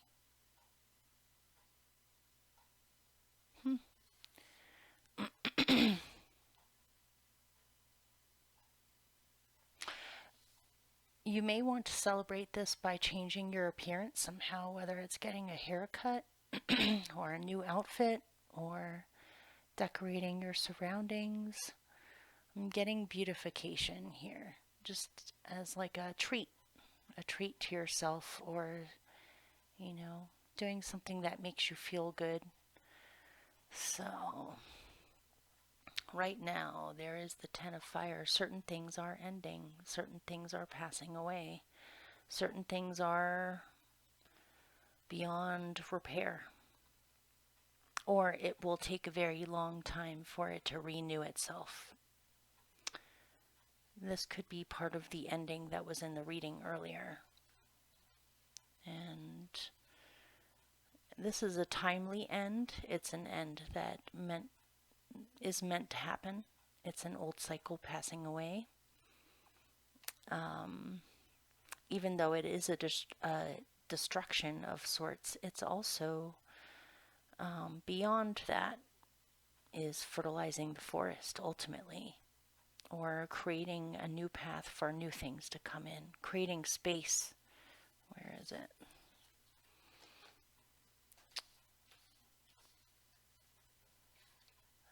You may want to celebrate this by changing your appearance somehow, whether it's getting a haircut or a new outfit or decorating your surroundings. I'm getting beautification here, just as like a treat to yourself, or, doing something that makes you feel good. So, right now, there is the Ten of Fire. Certain things are ending, certain things are passing away, certain things are beyond repair, or it will take a very long time for it to renew itself. This could be part of the ending that was in the reading earlier. And this is a timely end. It's an end that is meant to happen. It's an old cycle passing away. even though it is a destruction of sorts, it's also beyond that is fertilizing the forest ultimately, or creating a new path for new things to come in, creating space. Where is it?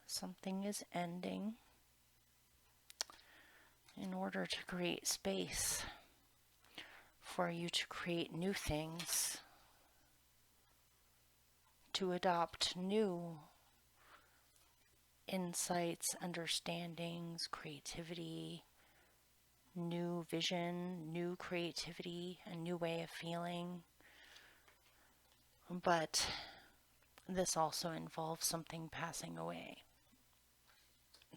Something is ending in order to create space for you to create new things, to adopt new insights, understandings, creativity, new vision, new creativity, a new way of feeling. But this also involves something passing away.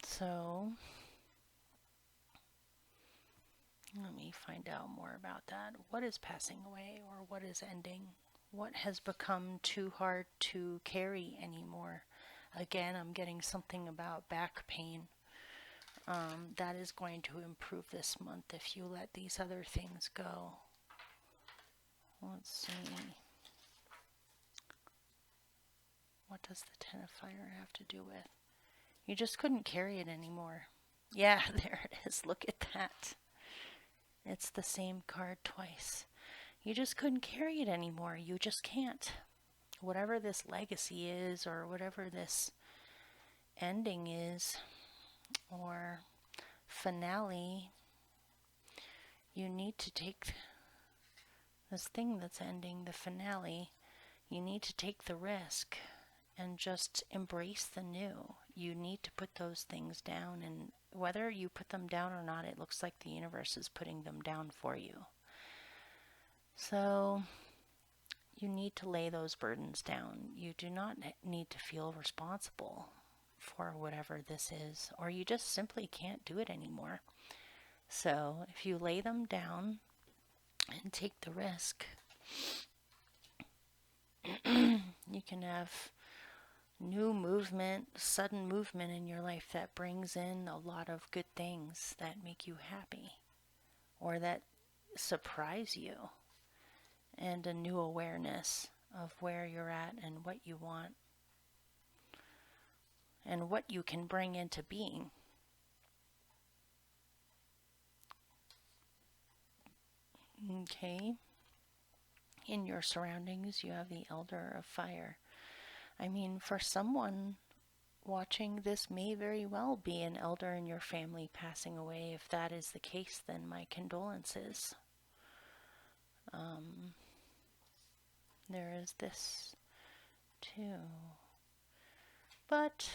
So let me find out more about that. What is passing away, or what is ending? What has become too hard to carry anymore? Again, I'm getting something about back pain. That is going to improve this month if you let these other things go. Let's see. What does the Ten of Fire have to do with? You just couldn't carry it anymore. Yeah, there it is. Look at that. It's the same card twice. You just couldn't carry it anymore. You just can't. Whatever this legacy is, or whatever this ending is, or finale, you need to take this thing that's ending, the finale, you need to take the risk and just embrace the new. You need to put those things down, and whether you put them down or not, it looks like the universe is putting them down for you. So you need to lay those burdens down. You do not need to feel responsible for whatever this is, or you just simply can't do it anymore. So if you lay them down and take the risk, you can have new movement, sudden movement in your life that brings in a lot of good things that make you happy, or that surprise you, and a new awareness of where you're at and what you want and what you can bring into being. Okay. In your surroundings, you have the Elder of Fire. I mean, for someone watching, this may very well be an elder in your family passing away. If that is the case, then my condolences. There is this too. But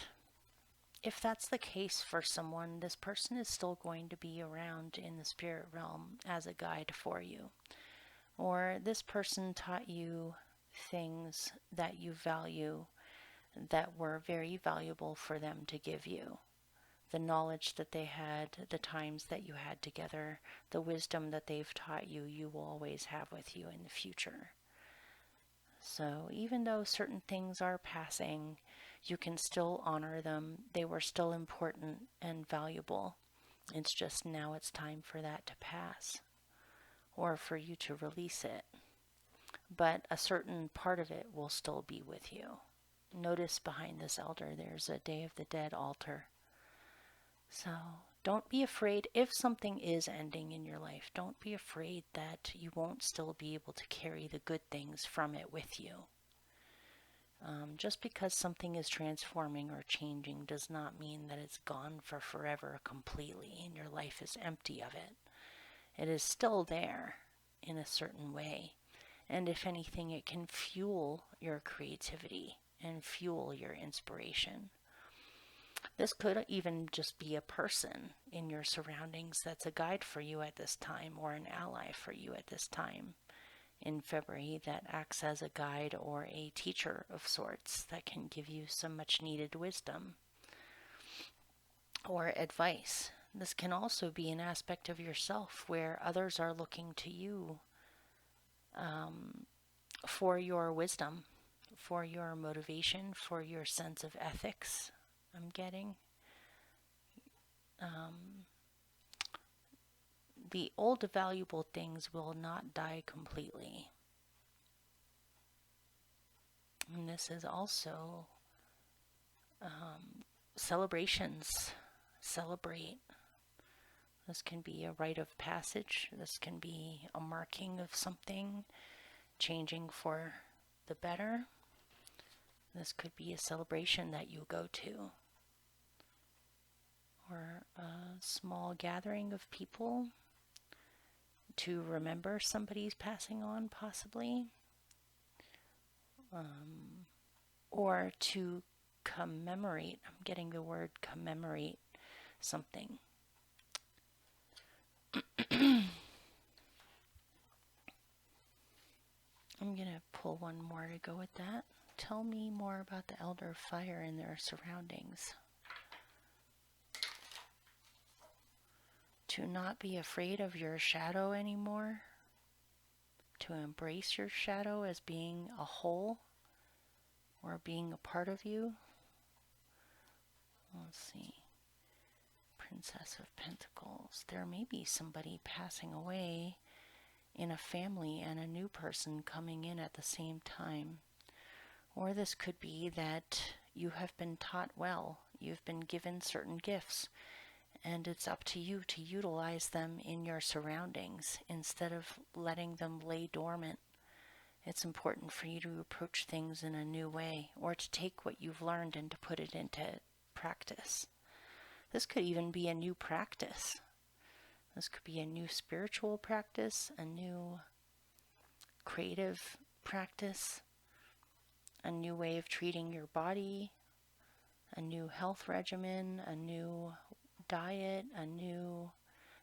if that's the case for someone, this person is still going to be around in the spirit realm as a guide for you. Or this person taught you things that you value that were very valuable for them to give you. The knowledge that they had, the times that you had together, the wisdom that they've taught you, you will always have with you in the future. So even though certain things are passing, you can still honor them. They were still important and valuable. It's just now it's time for that to pass, or for you to release it. But a certain part of it will still be with you. Notice behind this elder, there's a Day of the Dead altar. So don't be afraid if something is ending in your life. Don't be afraid that you won't still be able to carry the good things from it with you. Just because something is transforming or changing does not mean that it's gone for forever completely and your life is empty of it. It is still there in a certain way. And if anything, it can fuel your creativity and fuel your inspiration. This could even just be a person in your surroundings that's a guide for you at this time, or an ally for you at this time in February that acts as a guide or a teacher of sorts that can give you some much needed wisdom or advice. This can also be an aspect of yourself where others are looking to you for your wisdom, for your motivation, for your sense of ethics. I'm getting the old valuable things will not die completely. And this is also celebrations. Celebrate. This can be a rite of passage. This can be a marking of something changing for the better. This could be a celebration that you go to, or a small gathering of people to remember somebody's passing on, possibly, or to commemorate. I'm getting the word commemorate something. I'm going to pull one more to go with that. Tell me more about the elder fire and their surroundings. To not be afraid of your shadow anymore. To embrace your shadow as being a whole or being a part of you. Let's see. Princess of Pentacles. There may be somebody passing away in a family and a new person coming in at the same time. Or this could be that you have been taught well. You've been given certain gifts, and it's up to you to utilize them in your surroundings instead of letting them lay dormant. It's important for you to approach things in a new way, or to take what you've learned and to put it into practice. This could even be a new practice. This could be a new spiritual practice, a new creative practice, a new way of treating your body, a new health regimen, a new diet,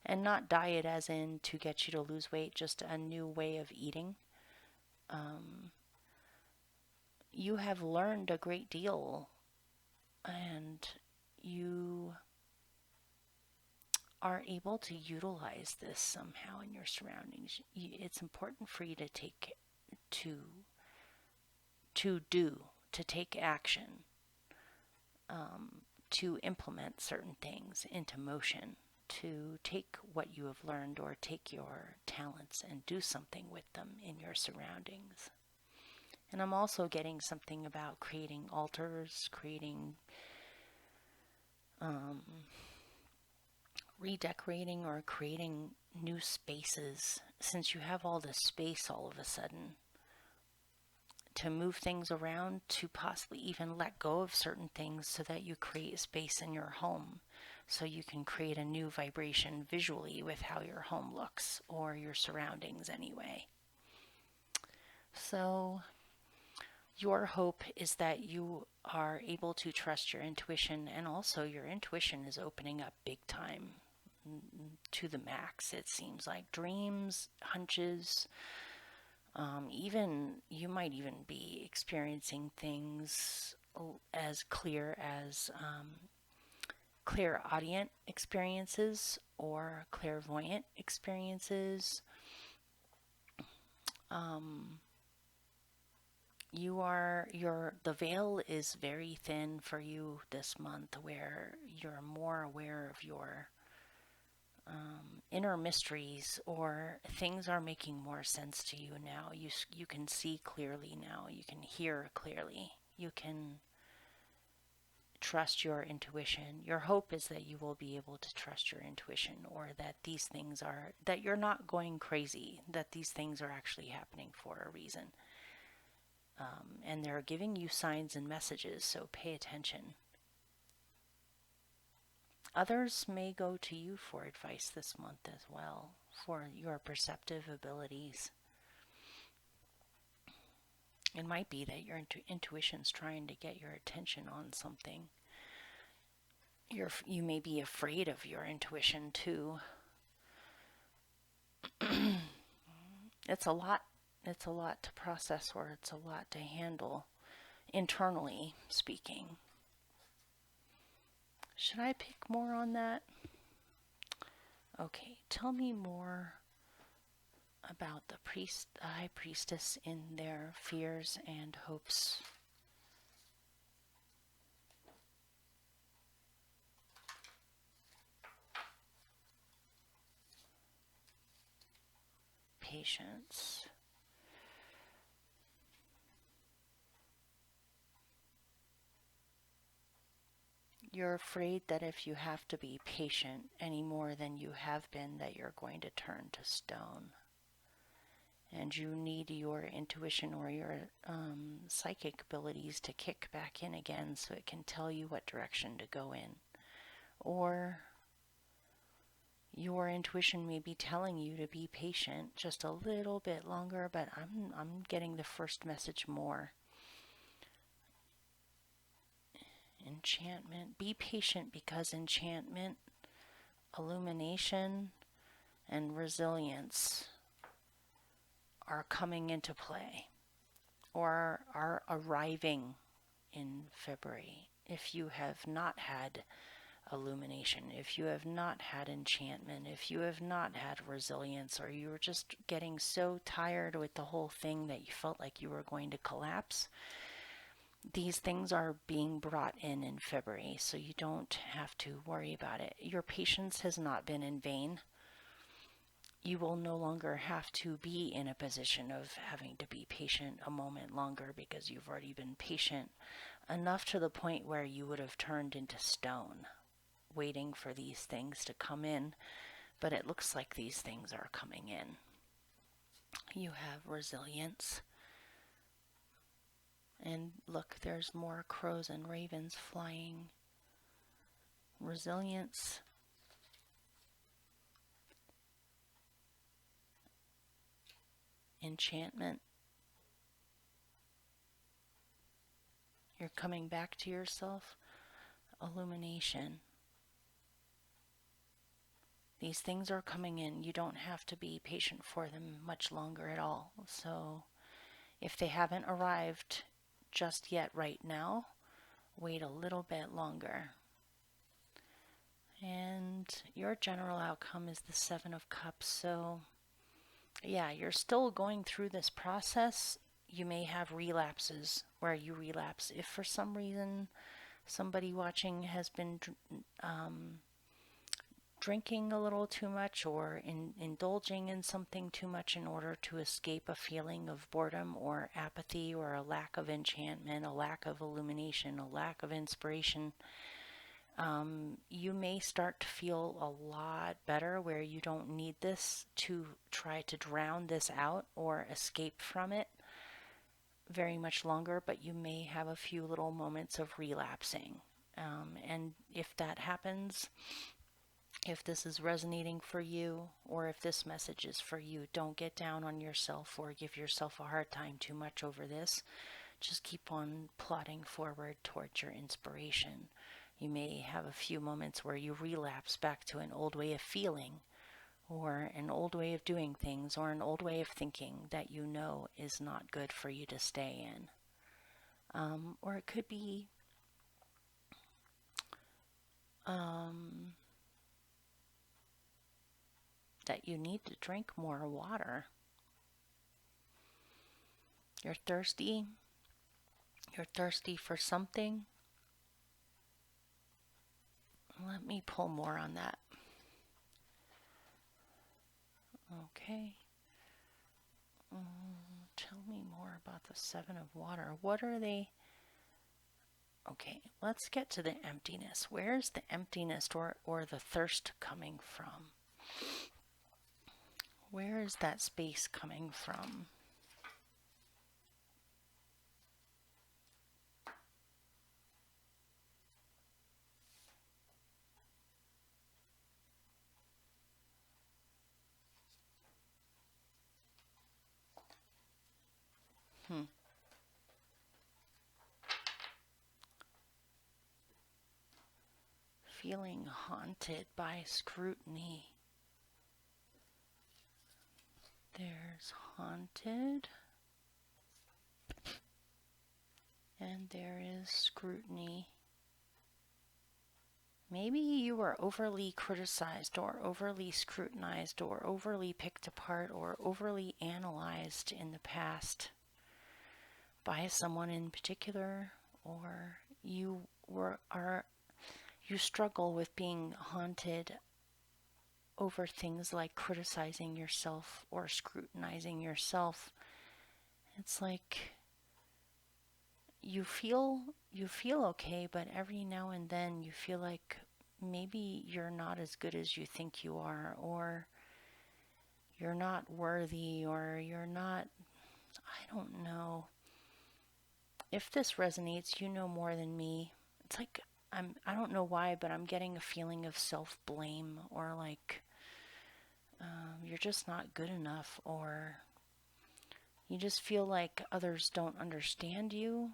and not diet as in to get you to lose weight, just a new way of eating. You have learned a great deal, and you are able to utilize this somehow in your surroundings. It's important for you to take action, to implement certain things into motion, to take what you have learned or take your talents and do something with them in your surroundings. And I'm also getting something about creating altars, creating redecorating or creating new spaces, since you have all this space all of a sudden, to move things around, to possibly even let go of certain things so that you create space in your home, so you can create a new vibration visually with how your home looks, or your surroundings anyway. So your hope is that you are able to trust your intuition, and also your intuition is opening up big time, to the max. It seems like dreams, hunches, even you might even be experiencing things as clear as clairaudient experiences or clairvoyant experiences. The veil is very thin for you this month, where you're more aware of your inner mysteries, or things are making more sense to you now. You can see clearly now. You can hear clearly. You can trust your intuition. Your hope is that you will be able to trust your intuition, or that these things that you're not going crazy, that these things are actually happening for a reason. And they're giving you signs and messages, so pay attention. Others may go to you for advice this month as well, for your perceptive abilities. It might be that your intuition's trying to get your attention on something. You may be afraid of your intuition too. It's a lot. It's a lot to process, or it's a lot to handle, internally speaking. Should I pick more on that? Okay, tell me more about the high priestess in their fears and hopes. patience. You're afraid that if you have to be patient any more than you have been, that you're going to turn to stone. And you need your intuition or your psychic abilities to kick back in again so it can tell you what direction to go in. Or your intuition may be telling you to be patient just a little bit longer, but I'm getting the first message more. Enchantment. Be patient because enchantment, illumination, and resilience are coming into play or are arriving in February. If you have not had illumination, if you have not had enchantment, if you have not had resilience, or you were just getting so tired with the whole thing that you felt like you were going to collapse, these things are being brought in February, so you don't have to worry about it. Your patience has not been in vain. You will no longer have to be in a position of having to be patient a moment longer because you've already been patient enough to the point where you would have turned into stone, waiting for these things to come in, but it looks like these things are coming in. You have resilience. And look, there's more crows and ravens flying. Resilience. Enchantment. You're coming back to yourself. Illumination. These things are coming in. You don't have to be patient for them much longer at all. So if they haven't arrived just yet right now, wait a little bit longer. And your general outcome is the Seven of Cups. So yeah, you're still going through this process. You may have relapses where you relapse. If for some reason somebody watching has been drinking a little too much or indulging in something too much in order to escape a feeling of boredom or apathy or a lack of enchantment, a lack of illumination, a lack of inspiration, you may start to feel a lot better where you don't need this to try to drown this out or escape from it very much longer, but you may have a few little moments of relapsing. And if that happens, if this is resonating for you, or if this message is for you, don't get down on yourself or give yourself a hard time too much over this. Just keep on plodding forward towards your inspiration. You may have a few moments where you relapse back to an old way of feeling, or an old way of doing things, or an old way of thinking that you know is not good for you to stay in. Or it could be that you need to drink more water. You're thirsty. You're thirsty for something. Let me pull more on that. Okay. Tell me more about the Seven of Water. What are they? Okay, let's get to the emptiness. Where's the emptiness or the thirst coming from? Where is that space coming from? Feeling haunted by scrutiny. There's haunted. And there is scrutiny. Maybe you were overly criticized or overly scrutinized or overly picked apart or overly analyzed in the past by someone in particular, or you struggle with being haunted over things like criticizing yourself or scrutinizing yourself. It's like you feel okay, but every now and then you feel like maybe you're not as good as you think you are, or you're not worthy, or you're not, I don't know. If this resonates, you know more than me. It's like I don't know why, but I'm getting a feeling of self-blame, or like you're just not good enough, or you just feel like others don't understand you.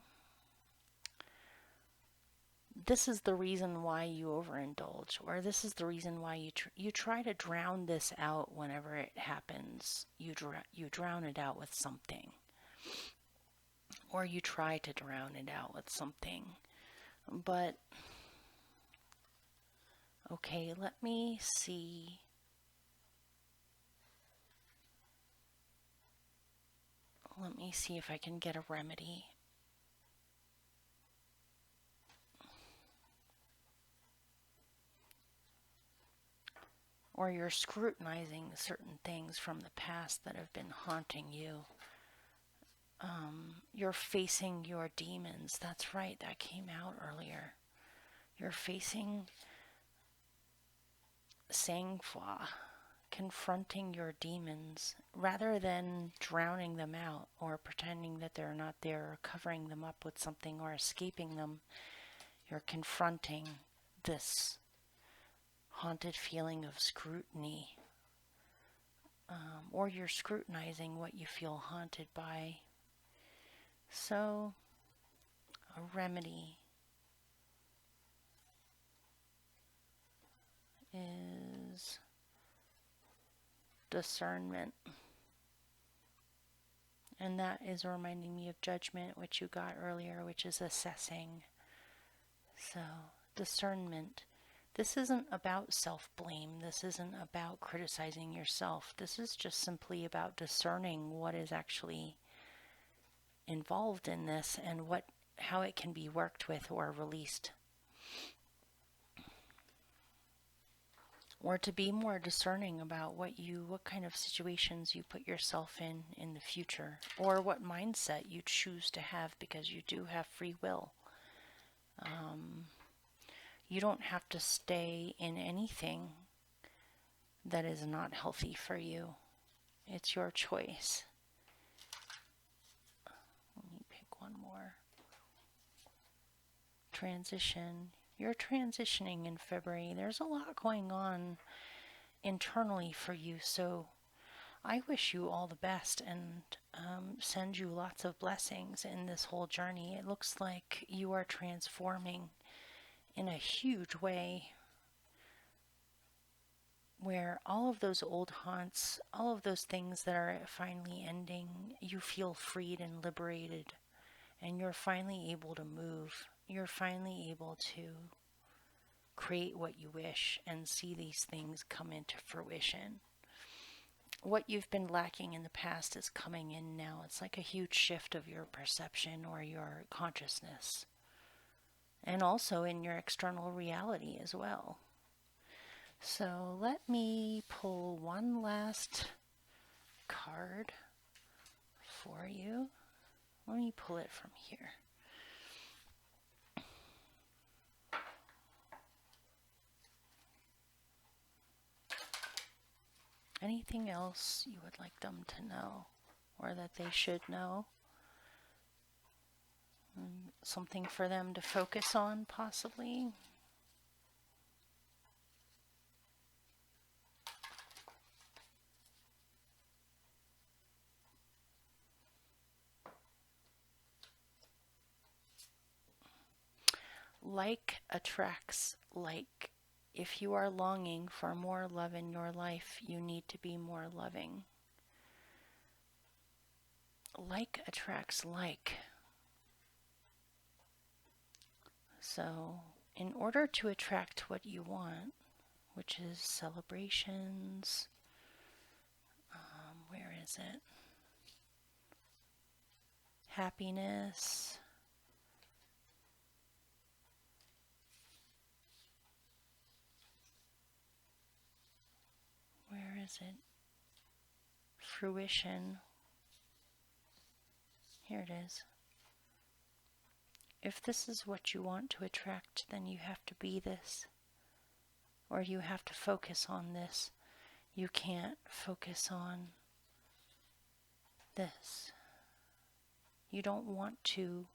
This is the reason why you overindulge, or this is the reason why you try to drown this out whenever it happens. You drown it out with something, or you try to drown it out with something. But okay, let me see. Let me see if I can get a remedy. Or you're scrutinizing certain things from the past that have been haunting you. You're facing your demons. That's right, that came out earlier. You're facing Sangfroid, confronting your demons, rather than drowning them out or pretending that they're not there, or covering them up with something, or escaping them. You're confronting this haunted feeling of scrutiny, or you're scrutinizing what you feel haunted by. So, a remedy is discernment. And that is reminding me of judgment, which you got earlier, which is assessing. So, discernment. This isn't about self-blame. This isn't about criticizing yourself. This is just simply about discerning what is actually involved in this, and how it can be worked with or released. Or to be more discerning about what kind of situations you put yourself in the future, or what mindset you choose to have, because you do have free will. You don't have to stay in anything that is not healthy for you. It's your choice. Let me pick one more. Transition. You're transitioning in February. There's a lot going on internally for you, so I wish you all the best, and send you lots of blessings in this whole journey. It looks like you are transforming in a huge way, where all of those old haunts, all of those things that are finally ending, you feel freed and liberated, and you're finally able to move. You're finally able to create what you wish and see these things come into fruition. What you've been lacking in the past is coming in now. It's like a huge shift of your perception or your consciousness, and also in your external reality as well. So let me pull one last card for you. Let me pull it from here. Anything else you would like them to know, or that they should know? Something for them to focus on, possibly? Like attracts like. If you are longing for more love in your life, you need to be more loving. Like attracts like. So, in order to attract what you want, which is celebrations, where is it? Happiness, is it? Fruition. Here it is. If this is what you want to attract, then you have to be this. Or you have to focus on this. You can't focus on this. You don't want to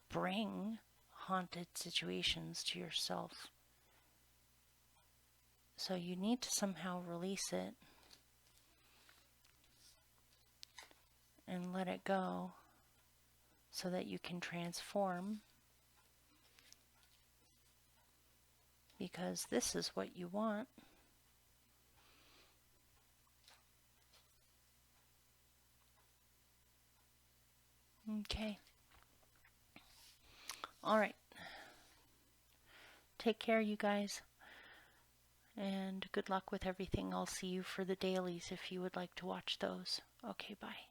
bring haunted situations to yourself. So you need to somehow release it and let it go so that you can transform, because this is what you want. Okay. All right. Take care, you guys. And good luck with everything. I'll see you for the dailies if you would like to watch those. Okay, bye.